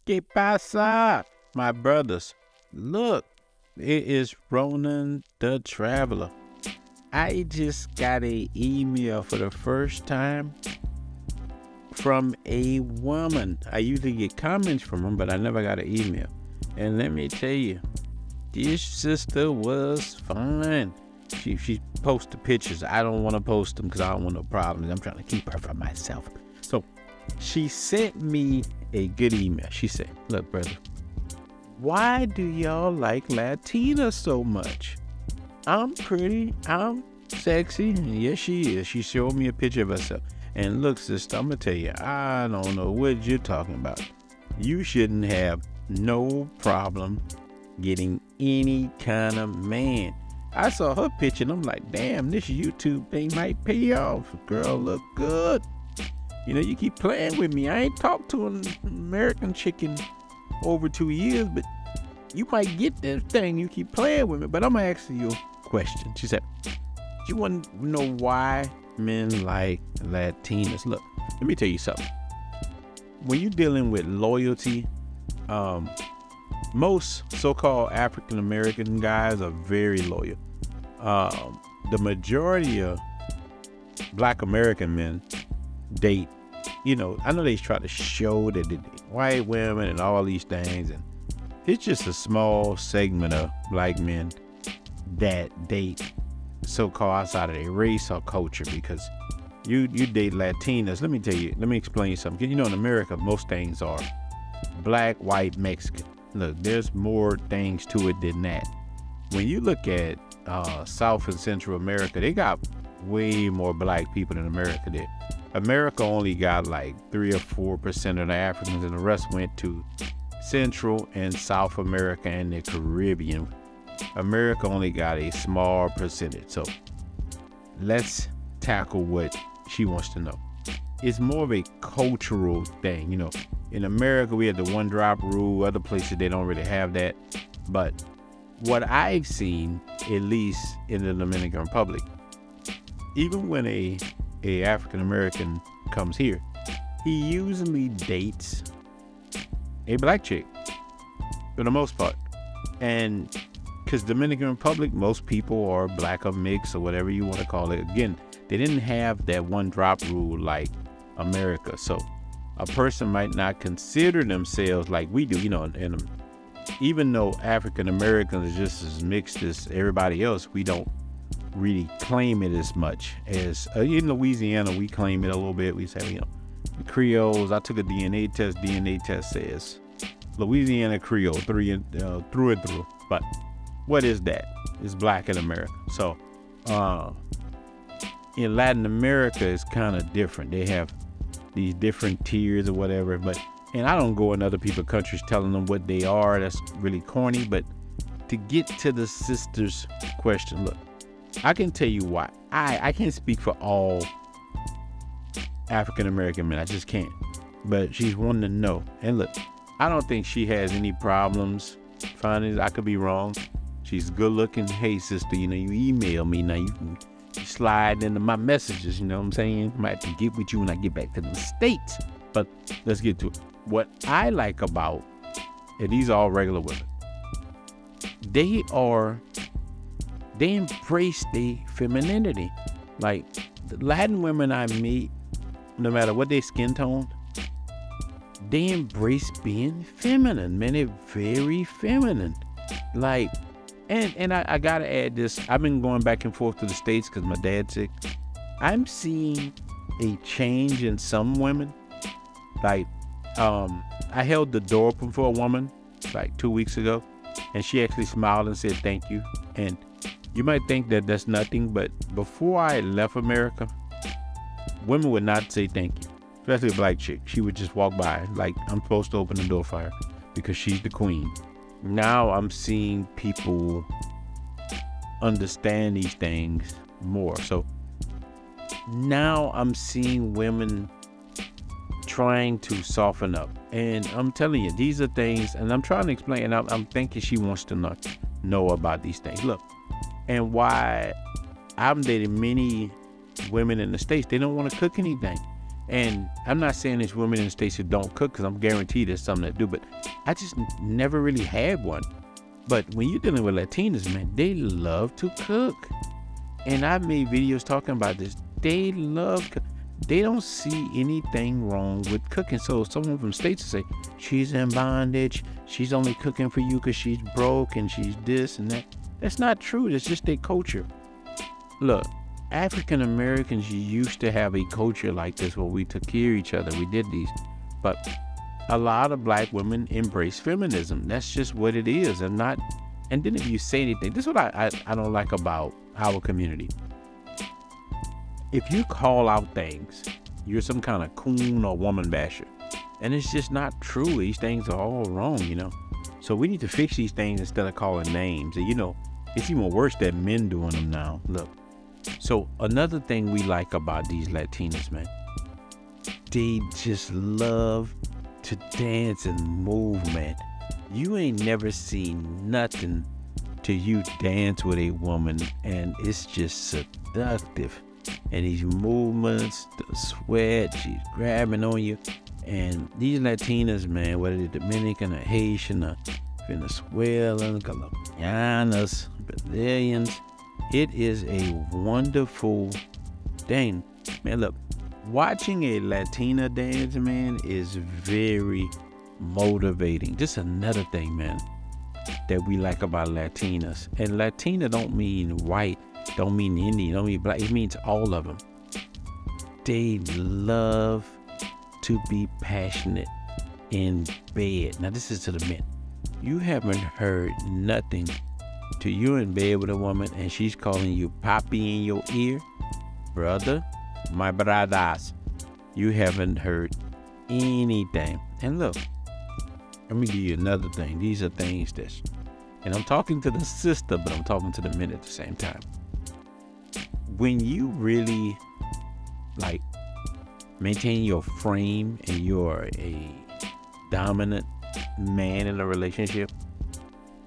¿Qué pasa, my brothers? Look, it is Ronan the Traveler. I just got a email for the first time from a woman. I usually get comments from them, but I never got an email. And let me tell you, this sister was fine. She posted pictures. I don't want to post them because I don't want no problems. I'm trying to keep her for myself. So she sent me a good email. She said, look, brother, why do y'all like Latinas so much? I'm pretty, I'm sexy, and yes, she is. She showed me a picture of herself. And look, sister, I'm going to tell you, I don't know what you're talking about. You shouldn't have no problem getting any kind of man. I saw her picture, and I'm like, damn, this YouTube thing might pay off. Girl, look good. You know, you keep playing with me. I ain't talked to an American chick in over 2 years, but you might get this thing. You keep playing with me. But I'm going to ask you a question. She said, you want to know why men like Latinas? Look, let me tell you something. When you're dealing with loyalty, most so-called African-American guys are very loyal. The majority of Black American men date, you know, I know they try to show that they date white women and all these things, and it's just a small segment of Black men that date so-called outside of their race or culture, because you date Latinas. Let me tell you, let me explain something. You know, in America, most things are Black, white, Mexican. Look, there's more things to it than that. When you look at South and Central America, they got way more Black people than America did. America only got like 3 or 4% of the Africans, and the rest went to Central and South America and the Caribbean. America only got a small percentage. So let's tackle what she wants to know. It's more of a cultural thing. You know, in America, we have the one drop rule. Other places, they don't really have that. But what I've seen, at least in the Dominican Republic, even when a African American comes here, he usually dates a Black chick for the most part. And because Dominican Republic, most people are Black or mixed or whatever you want to call it. Again, they didn't have that one drop rule like America. So a person might not consider themselves like we do, you know, and even though African Americans are just as mixed as everybody else, we don't really claim it as much as in Louisiana. We claim it a little bit. We say, you know, the Creoles. I took a DNA test. DNA test says Louisiana Creole through and through. But what is that? It's Black in America. So in Latin America, it's kind of different. They have these different tiers or whatever. And I don't go in other people's countries telling them what they are. That's really corny. But to get to the sister's question, look, I can tell you why. I can't speak for all African American men. I just can't. But she's wanting to know. And look, I don't think she has any problems finding it. I could be wrong. She's good looking. Hey, sister, you know, you email me. Now you can slide into my messages. You know what I'm saying? I might have to get with you when I get back to the States. But let's get to it. What I like about, and these are all regular women, they embrace their femininity. Like the Latin women I meet, no matter what their skin tone, they embrace being feminine, man. They're very feminine. Like, and I gotta add this. I've been going back and forth to the States because my dad's sick. I'm seeing a change in some women. Like, I held the door open for a woman like 2 weeks ago, and she actually smiled and said thank you. And you might think that that's nothing, but before I left America, women would not say thank you, especially a Black chick. She would just walk by like I'm supposed to open the door for her because she's the queen. Now I'm seeing people understand these things more. So now I'm seeing women trying to soften up. And I'm telling you, these are things, and I'm trying to explain, and I'm thinking she wants to know about these things. Look, and why I'm dating many women in the States, they don't want to cook anything. And I'm not saying there's women in the States who don't cook, because I'm guaranteed there's some that do, but I just never really had one. But when you're dealing with Latinas, man, they love to cook. And I've made videos talking about this. They love, they don't see anything wrong with cooking. So someone from States will say, she's in bondage, she's only cooking for you because she's broke and she's this and that. That's not true. That's just their culture. Look, African Americans used to have a culture like this where we took care of each other. We did these. But a lot of black women embrace feminism. That's just what it is. And then if you say anything, this is what I don't like about our community. If you call out things, you're some kind of coon or woman basher. And it's just not true. These things are all wrong, you know. So we need to fix these things instead of calling names. And, you know, it's even worse that men doing them now. Look. So another thing we like about these Latinas, man, they just love to dance and move, man. You ain't never seen nothing till you dance with a woman and it's just seductive. And these movements, the sweat, she's grabbing on you. And these Latinas, man, whether they're Dominican or Haitian or Venezuelan, Colombianas, Brazilians, it is a wonderful thing. Man, look, watching a Latina dance, man, is very motivating. Just another thing, man, that we like about Latinas. And Latina don't mean white, don't mean Indian, don't mean black. It means all of them. They love to be passionate in bed. Now, this is to the men. You haven't heard nothing till you're in bed with a woman and she's calling you Poppy in your ear. Brother, my brothers, you haven't heard anything. And look, let me give you another thing. These are things that's, and I'm talking to the sister, but I'm talking to the men at the same time. When you really like maintain your frame and you're a dominant man in a relationship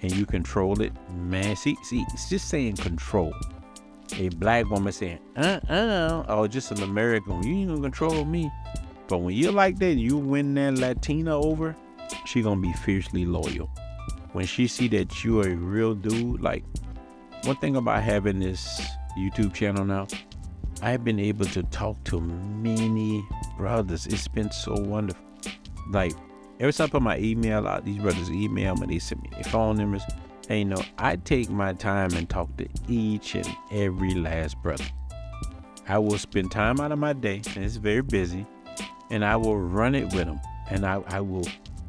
and you control it, man, see, it's just saying control. A black woman saying, or just an American, you ain't gonna control me. But when you're like that, you win that Latina over, she gonna be fiercely loyal. When she see that you are a real dude, like, one thing about having this YouTube channel now, I've been able to talk to many brothers. It's been so wonderful. Like, every time I put my email out, these brothers email me, they send me their phone numbers. And you know, I take my time and talk to each and every last brother. I will spend time out of my day, and it's very busy, and I will run it with them, and I will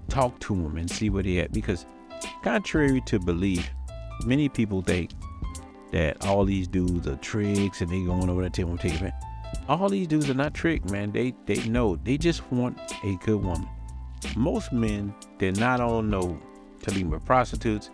talk to them and see where they at. Because contrary to belief, many people think that all these dudes are tricks and they going over there and tell them, take it, man. All these dudes are not tricked, man. They know. They just want a good woman. Most men, they're not on no telling with prostitutes.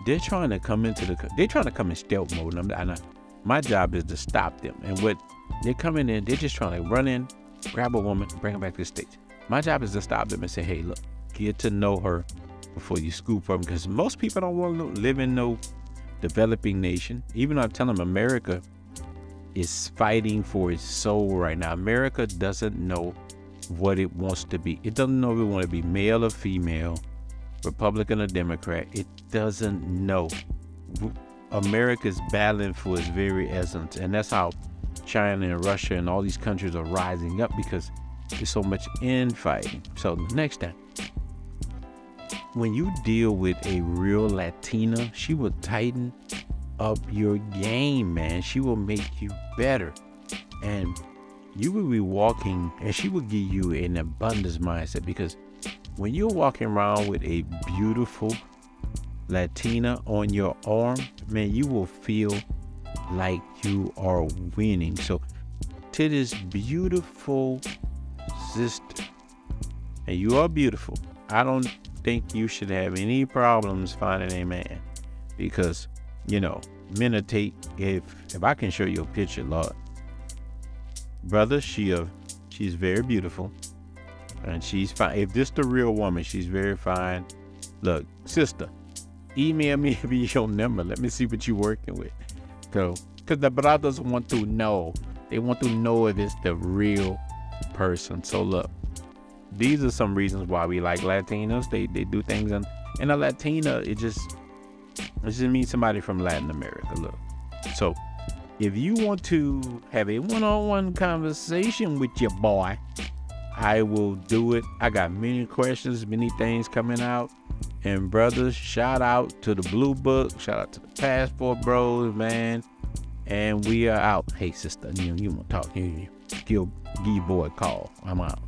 They're trying to come into they're trying to come in stealth mode. And my job is to stop them. And what they're coming in, they're just trying to run in, grab a woman, bring her back to the States. My job is to stop them and say, hey, look, get to know her before you scoop her. Because most people don't want to live in no developing nation. Even though I'm telling them America is fighting for its soul right now. America doesn't know what it wants to be. It doesn't know if it wants to be male or female, Republican or Democrat. It doesn't know. America's battling for its very essence, and that's how China and Russia and all these countries are rising up, because there's so much infighting. So next time, when you deal with a real Latina, she will tighten up your game, man. She will make you better, and you will be walking, and she will give you an abundance mindset. Because when you're walking around with a beautiful Latina on your arm, man, you will feel like you are winning. So to this beautiful sister, and you are beautiful, I don't think you should have any problems finding a man, because, you know, men are if I can show you a picture, Lord, brother, she's very beautiful, and she's fine. If this the real woman, she's very fine. Look, sister, email me your number. Let me see what you're working with. So, because the brothers want to know. They want to know if it's the real person. So look, these are some reasons why we like Latinos. They do things, and a Latina, it just means somebody from Latin America. Look, so if you want to have a one-on-one conversation with your boy, I will do it. I got many questions, many things coming out. And brothers, shout out to the Blue Book, shout out to the Passport Bros, man. And we are out. Hey sister, you want to talk? Give your boy a call. I'm out.